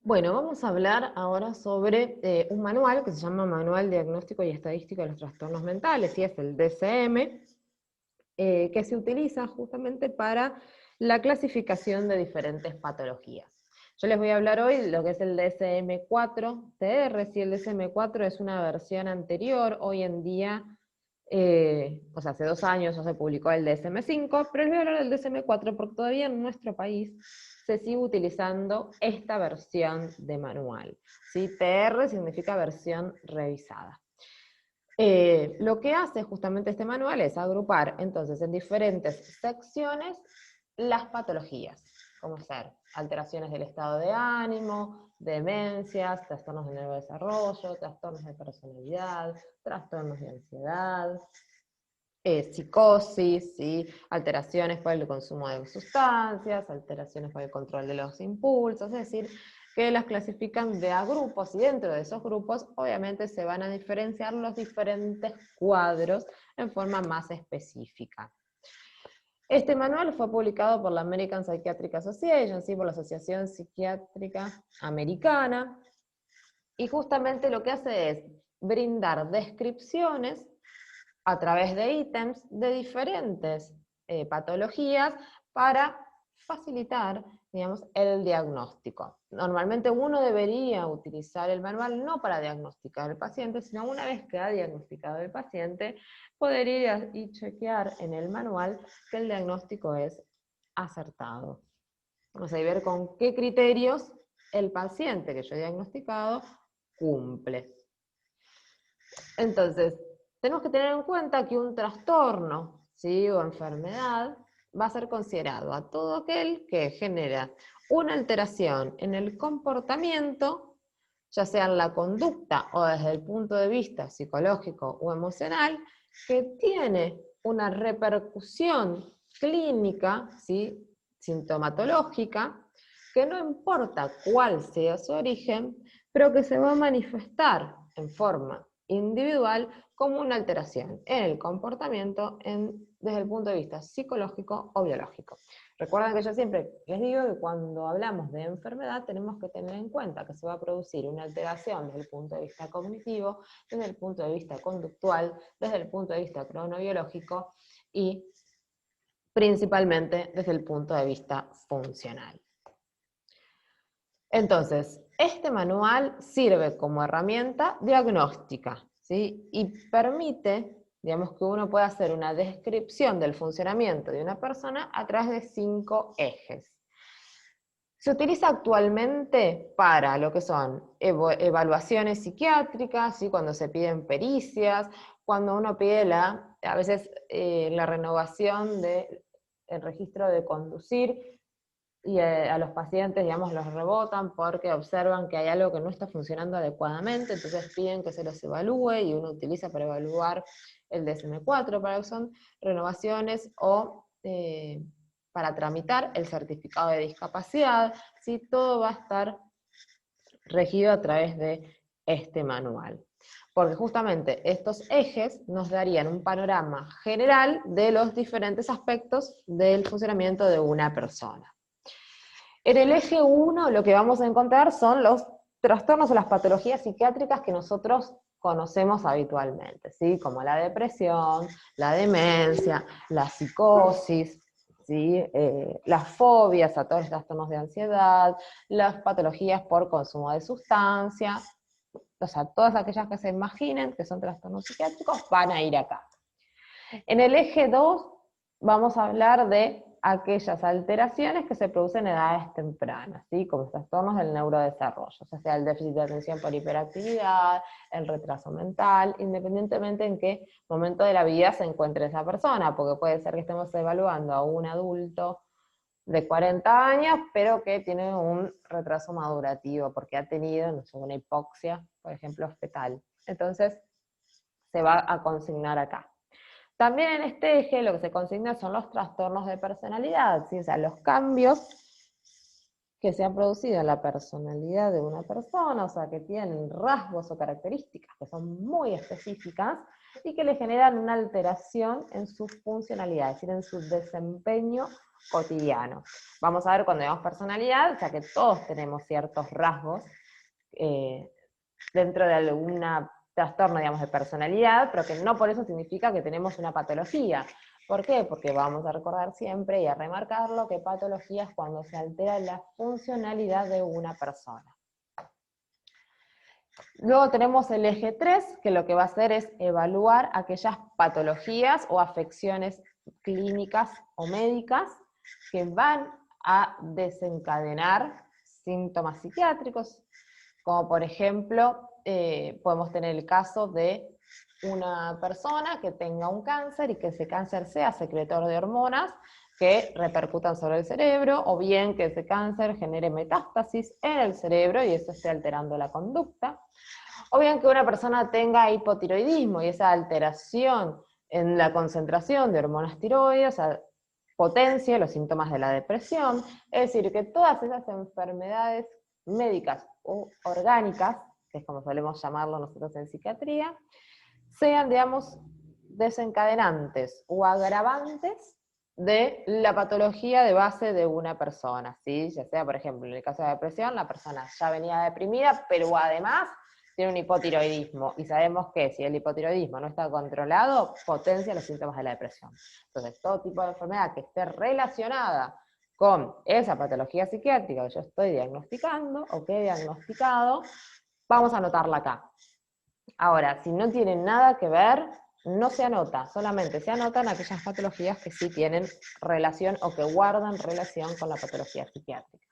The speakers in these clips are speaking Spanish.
Bueno, vamos a hablar ahora sobre un manual que se llama Manual Diagnóstico y Estadístico de los Trastornos Mentales, y es el DSM, que se utiliza justamente para la clasificación de diferentes patologías. Yo les voy a hablar hoy de lo que es el DSM-4-TR, si el DSM-4 es una versión anterior, hoy en día, o sea, hace 2 años se publicó el DSM-5, pero les voy a hablar del DSM-4 porque todavía en nuestro país se sigue utilizando esta versión de manual. ¿Sí? TR significa versión revisada. Lo que hace justamente este manual es agrupar entonces en diferentes secciones las patologías, como ser alteraciones del estado de ánimo, demencias, trastornos del neurodesarrollo, trastornos de personalidad, trastornos de ansiedad, psicosis, ¿sí? Alteraciones por el consumo de sustancias, alteraciones por el control de los impulsos, es decir, que las clasifican de a grupos, y dentro de esos grupos obviamente se van a diferenciar los diferentes cuadros en forma más específica. Este manual fue publicado por la American Psychiatric Association, ¿sí? Por la Asociación Psiquiátrica Americana, y justamente lo que hace es brindar descripciones a través de ítems de diferentes patologías para facilitar, digamos, el diagnóstico. Normalmente uno debería utilizar el manual no para diagnosticar al paciente, sino una vez que ha diagnosticado el paciente, poder ir y chequear en el manual que el diagnóstico es acertado. Vamos a ver con qué criterios el paciente que yo he diagnosticado cumple. Entonces, tenemos que tener en cuenta que un trastorno, ¿sí? O enfermedad va a ser considerado a todo aquel que genera una alteración en el comportamiento, ya sea en la conducta o desde el punto de vista psicológico o emocional, que tiene una repercusión clínica, ¿sí? Sintomatológica, que no importa cuál sea su origen, pero que se va a manifestar en forma individual como una alteración en el comportamiento desde el punto de vista psicológico o biológico. Recuerden que yo siempre les digo que cuando hablamos de enfermedad tenemos que tener en cuenta que se va a producir una alteración desde el punto de vista cognitivo, desde el punto de vista conductual, desde el punto de vista cronobiológico y principalmente desde el punto de vista funcional. Entonces, este manual sirve como herramienta diagnóstica, ¿sí? Y permite, digamos, que uno pueda hacer una descripción del funcionamiento de una persona a través de 5 ejes. Se utiliza actualmente para lo que son evaluaciones psiquiátricas, ¿sí? Cuando se piden pericias, cuando uno pide a veces la renovación del registro de conducir, y a los pacientes, digamos, los rebotan porque observan que hay algo que no está funcionando adecuadamente, entonces piden que se los evalúe y uno utiliza para evaluar el DSM-4, para que son renovaciones o para tramitar el certificado de discapacidad, ¿sí? Todo va a estar regido a través de este manual. Porque justamente estos ejes nos darían un panorama general de los diferentes aspectos del funcionamiento de una persona. En el eje 1 lo que vamos a encontrar son los trastornos o las patologías psiquiátricas que nosotros conocemos habitualmente, ¿sí? Como la depresión, la demencia, la psicosis, ¿sí? Las fobias a todos los trastornos de ansiedad, las patologías por consumo de sustancias, o sea, todas aquellas que se imaginen que son trastornos psiquiátricos van a ir acá. En el eje 2 vamos a hablar de aquellas alteraciones que se producen en edades tempranas, ¿sí? Como trastornos del neurodesarrollo, ya sea el déficit de atención por hiperactividad, el retraso mental, independientemente en qué momento de la vida se encuentre esa persona, porque puede ser que estemos evaluando a un adulto de 40 años, pero que tiene un retraso madurativo, porque ha tenido, no sé, una hipoxia, por ejemplo, fetal. Entonces, se va a consignar acá. También en este eje lo que se consigna son los trastornos de personalidad, ¿sí? O sea, los cambios que se han producido en la personalidad de una persona, o sea, que tienen rasgos o características que son muy específicas y que le generan una alteración en su funcionalidad, es decir, en su desempeño cotidiano. Vamos a ver cuando digamos personalidad, o sea que todos tenemos ciertos rasgos dentro de algún trastorno, digamos, de personalidad, pero que no por eso significa que tenemos una patología. ¿Por qué? Porque vamos a recordar siempre y a remarcarlo que patología es cuando se altera la funcionalidad de una persona. Luego tenemos el eje 3, que lo que va a hacer es evaluar aquellas patologías o afecciones clínicas o médicas que van a desencadenar síntomas psiquiátricos, como por ejemplo, podemos tener el caso de una persona que tenga un cáncer y que ese cáncer sea secretor de hormonas que repercutan sobre el cerebro, o bien que ese cáncer genere metástasis en el cerebro y eso esté alterando la conducta, o bien que una persona tenga hipotiroidismo y esa alteración en la concentración de hormonas tiroides, o sea, potencie los síntomas de la depresión, es decir, que todas esas enfermedades médicas o orgánicas, que es como solemos llamarlo nosotros en psiquiatría, sean, digamos, desencadenantes o agravantes de la patología de base de una persona, ¿sí? Ya sea, por ejemplo, en el caso de la depresión, la persona ya venía deprimida, pero además tiene un hipotiroidismo, y sabemos que si el hipotiroidismo no está controlado, potencia los síntomas de la depresión. Entonces, todo tipo de enfermedad que esté relacionada con esa patología psiquiátrica que yo estoy diagnosticando o que he diagnosticado, vamos a anotarla acá. Ahora, si no tiene nada que ver, no se anota, solamente se anotan aquellas patologías que sí tienen relación o que guardan relación con la patología psiquiátrica.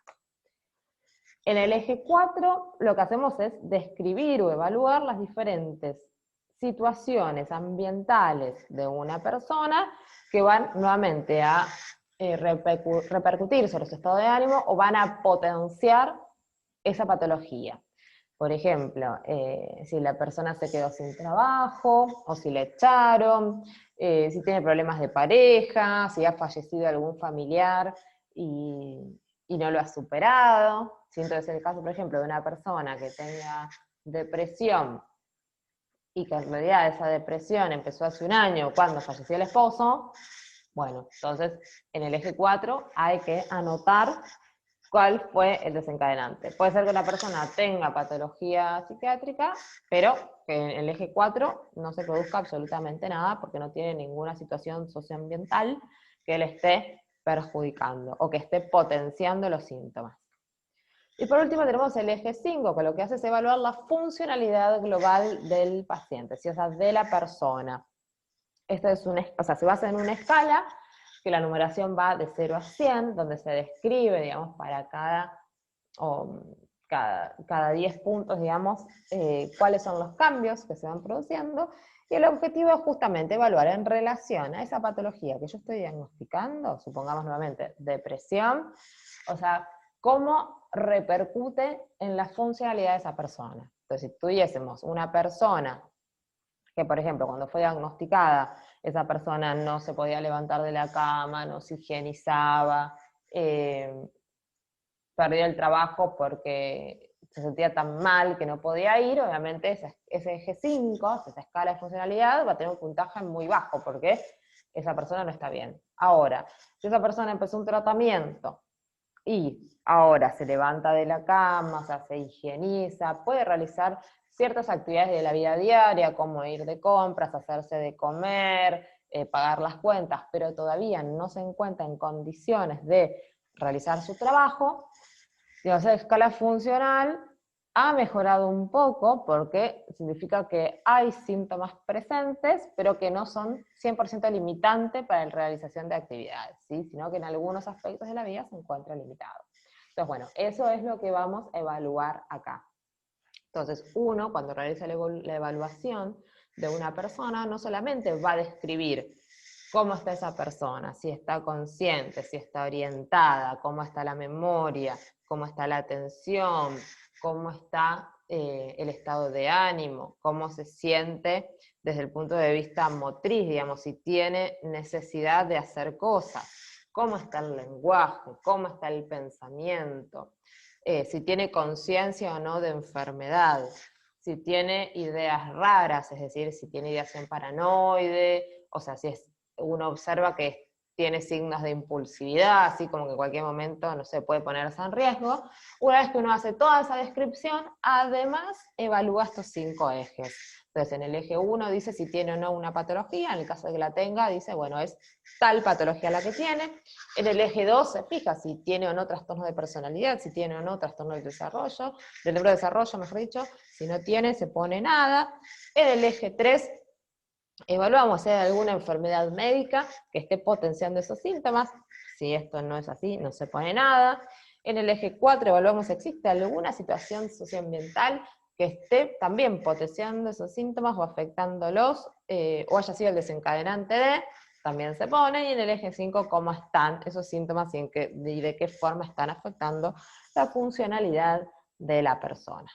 En el eje 4 lo que hacemos es describir o evaluar las diferentes situaciones ambientales de una persona que van nuevamente a repercutir sobre su estado de ánimo o van a potenciar esa patología. Por ejemplo, si la persona se quedó sin trabajo, o si le echaron, si tiene problemas de pareja, si ha fallecido algún familiar y no lo ha superado. Si entonces el caso, por ejemplo, de una persona que tenga depresión y que en realidad esa depresión empezó hace un año cuando falleció el esposo, bueno, entonces en el eje 4 hay que anotar cuál fue el desencadenante. Puede ser que la persona tenga patología psiquiátrica, pero que en el eje 4 no se produzca absolutamente nada porque no tiene ninguna situación socioambiental que le esté perjudicando o que esté potenciando los síntomas. Y por último tenemos el eje 5, que lo que hace es evaluar la funcionalidad global del paciente, o sea, de la persona. Esto es se basa en una escala que la numeración va de 0 a 100, donde se describe, digamos, para cada 10 puntos, digamos, cuáles son los cambios que se van produciendo, y el objetivo es justamente evaluar en relación a esa patología que yo estoy diagnosticando, supongamos nuevamente depresión, o sea, cómo repercute en la funcionalidad de esa persona. Entonces, si tuviésemos una persona que, por ejemplo, cuando fue diagnosticada, esa persona no se podía levantar de la cama, no se higienizaba, perdió el trabajo porque se sentía tan mal que no podía ir, obviamente ese eje 5, esa escala de funcionalidad, va a tener un puntaje muy bajo, porque esa persona no está bien. Ahora, si esa persona empezó un tratamiento, y ahora se levanta de la cama, o sea, se higieniza, puede realizar ciertas actividades de la vida diaria, como ir de compras, hacerse de comer, pagar las cuentas, pero todavía no se encuentra en condiciones de realizar su trabajo, digamos, la escala funcional ha mejorado un poco porque significa que hay síntomas presentes, pero que no son 100% limitantes para la realización de actividades, ¿sí? Sino que en algunos aspectos de la vida se encuentra limitado. Entonces, bueno, eso es lo que vamos a evaluar acá. Entonces, uno, cuando realiza la evaluación de una persona, no solamente va a describir cómo está esa persona, si está consciente, si está orientada, cómo está la memoria, cómo está la atención, cómo está el estado de ánimo, cómo se siente desde el punto de vista motriz, digamos, si tiene necesidad de hacer cosas, cómo está el lenguaje, cómo está el pensamiento, si tiene conciencia o no de enfermedad, si tiene ideas raras, es decir, si tiene ideación paranoide, o sea, si uno observa que tiene signos de impulsividad, así como que en cualquier momento, no sé, puede ponerse en riesgo. Una vez que uno hace toda esa descripción, además evalúa estos 5 ejes. Entonces, en el eje 1 dice si tiene o no una patología, en el caso de que la tenga, dice, bueno, es tal patología la que tiene. En el eje 2 se fija si tiene o no trastorno de personalidad, si tiene o no trastorno del neurodesarrollo, mejor dicho. Si no tiene, se pone nada. En el eje 3 evaluamos si hay alguna enfermedad médica que esté potenciando esos síntomas. Si esto no es así, no se pone nada. En el eje 4 evaluamos si existe alguna situación socioambiental que esté también potenciando esos síntomas o afectándolos, o haya sido el desencadenante de, también se pone. Y en el eje 5, cómo están esos síntomas y de qué forma están afectando la funcionalidad de la persona.